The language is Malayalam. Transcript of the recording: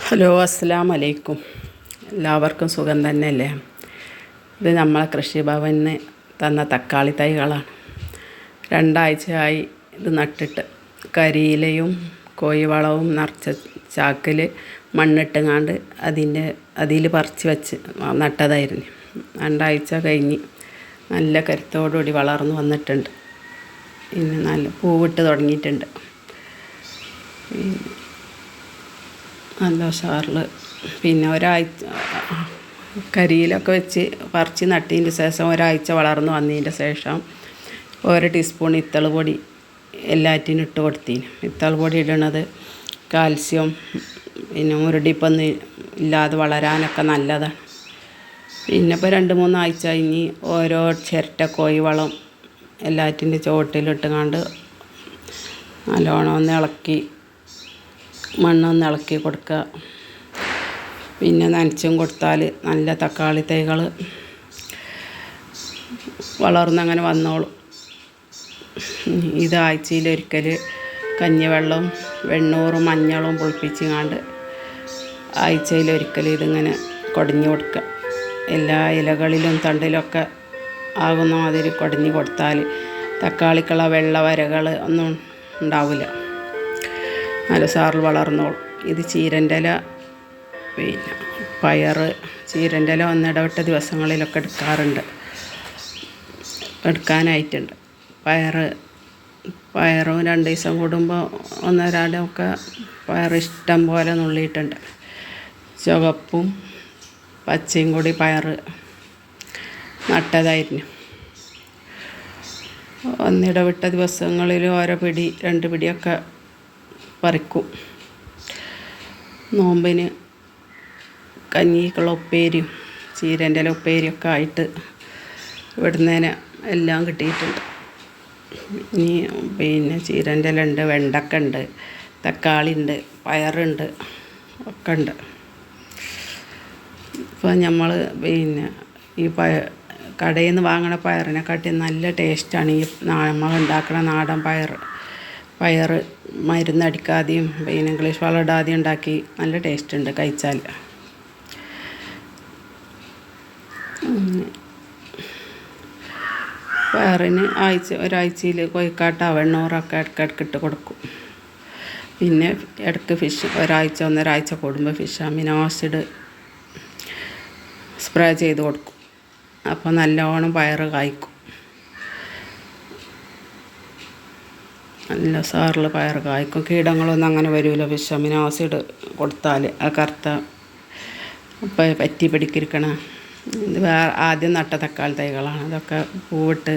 ഹലോ, അസ്സലാമു അലൈക്കും. എല്ലാവർക്കും സുഖം തന്നെയല്ലേ? ഇത് നമ്മളെ കൃഷിഭവനിൽ തന്ന തക്കാളി തൈകളാണ്. 2 ആഴ്ചയായി ഇത് നട്ടിട്ട്. കരിയിലയും കോഴിവളവും നിറച്ച ചാക്കിൽ മണ്ണിട്ടുങ്ങാണ്ട് അതിൽ പറിച്ച് വെച്ച് നട്ടതായിരുന്നു. 2 ആഴ്ച കഴിഞ്ഞ് നല്ല കരുത്തോടുകൂടി വളർന്നു വന്നിട്ടുണ്ട്. പിന്നെ നല്ല പൂവിട്ട് തുടങ്ങിയിട്ടുണ്ട്. നല്ല ഉഷാറിൽ പിന്നെ ഒരാഴ്ച കരിയിലൊക്കെ വെച്ച് പറിച്ച് നട്ടതിൻ്റെ ശേഷം ഒരാഴ്ച വളർന്നു വന്നതിൻ്റെ ശേഷം 1 ടീസ്പൂൺ ഇത്തൾ പൊടി എല്ലാറ്റിനും ഇട്ട് കൊടുത്തിന്. ഇത്തൾ പൊടി ഇടണത് കാൽസ്യം പിന്നെ മുരടിപ്പൊന്നും ഇല്ലാതെ വളരാനൊക്കെ നല്ലതാണ്. പിന്നെ ഇപ്പോൾ 2-3 ആഴ്ച കഴിഞ്ഞ് ഓരോ ചിരട്ട കോഴിവളം എല്ലാറ്റിൻ്റെ ചുവട്ടിലിട്ടുകൊണ്ട് നല്ലോണം ഒന്ന് ഇളക്കി മണ്ണൊന്ന് ഇളക്കി കൊടുക്കുക. പിന്നെ നനച്ചും കൊടുത്താൽ നല്ല തക്കാളി തൈകൾ വളർന്നങ്ങനെ വന്നോളും. ഇത് ആഴ്ചയിലൊരിക്കൽ കഞ്ഞിവെള്ളവും വെണ്ണൂറും മഞ്ഞളും പുളിപ്പിച്ചുകൊണ്ട് ആഴ്ചയിലൊരിക്കൽ ഇതിങ്ങനെ കുടഞ്ഞു കൊടുക്കുക. എല്ലാ ഇലകളിലും തണ്ടിലൊക്കെ ആകുന്ന മാതിരി കുടഞ്ഞു കൊടുത്താൽ തക്കാളിക്കുള്ള വെള്ള വരകൾ ഒന്നും ഉണ്ടാവില്ല. നല്ല സാറിൽ വളർന്നോളും. ഇത് ചീരൻ്റെ ഇല പിന്നെ പയർ ചീരൻ്റെ ഇല ഒന്നിടവിട്ട ദിവസങ്ങളിലൊക്കെ എടുക്കാനായിട്ടുണ്ട്. പയറും 2 ദിവസം കൂടുമ്പോൾ ഒന്നരാടമൊക്കെ പയർ ഇഷ്ടം പോലെ നുള്ളിയിട്ടുണ്ട്. ചുവപ്പും പച്ചയും കൂടി പയർ നട്ടതായിരുന്നു. ഒന്നിടവിട്ട ദിവസങ്ങളിൽ ഓരോ പിടി 2 പിടിയൊക്കെ പറിക്കും. നോമ്പിന് കഞ്ഞിക്കുള്ള ഉപ്പേരിയും ചീരൻ്റെ ഇല ഉപ്പേരിയൊക്കെ ആയിട്ട് ഇവിടുന്നേനെ എല്ലാം കിട്ടിയിട്ടുണ്ട്. ഇനി പിന്നെ ചീരൻ്റെ ഇല ഉണ്ട്, വെണ്ടക്ക ഉണ്ട്, തക്കാളി ഉണ്ട്, പയറുണ്ട്, ഒക്കെ ഉണ്ട്. ഇപ്പോൾ നമ്മൾ പിന്നെ ഈ കടയിൽ നിന്ന് വാങ്ങണ പയറിനെക്കാട്ടി നല്ല ടേസ്റ്റാണ് ഈ നമ്മൾ ഉണ്ടാക്കുന്ന നാടൻ പയർ മരുന്നടിക്കാതെയും പിന്നെ ഇംഗ്ലീഷ് വളം ഇടാതെയും ഉണ്ടാക്കി നല്ല ടേസ്റ്റ് ഉണ്ട് കഴിച്ചാൽ. പയറിന് ഒരാഴ്ചയിൽ കോഴിക്കാട്ട വെണ്ണൂറൊക്കെ ഇടയ്ക്കിടയ്ക്ക് ഇട്ട് കൊടുക്കും. പിന്നെ ഇടയ്ക്ക് ഒന്നരാഴ്ച കൂടുമ്പോൾ ഫിഷ് അമിനോ ആസിഡ് സ്പ്രേ ചെയ്ത് കൊടുക്കും. അപ്പോൾ നല്ലോണം പയർ കായ്ക്കും. നല്ല സാറിൽ പയർ കായ്ക്കും. കീടങ്ങളൊന്നും അങ്ങനെ വരില്ല. ഫിഷ് അമിനോ ആസിഡ് കൊടുത്താൽ ആ കറുത്ത പറ്റി പിടിക്കിരിക്കണ ഇത് ആദ്യം നട്ട തക്കാളി തൈകളാണ്. അതൊക്കെ പൂവിട്ട്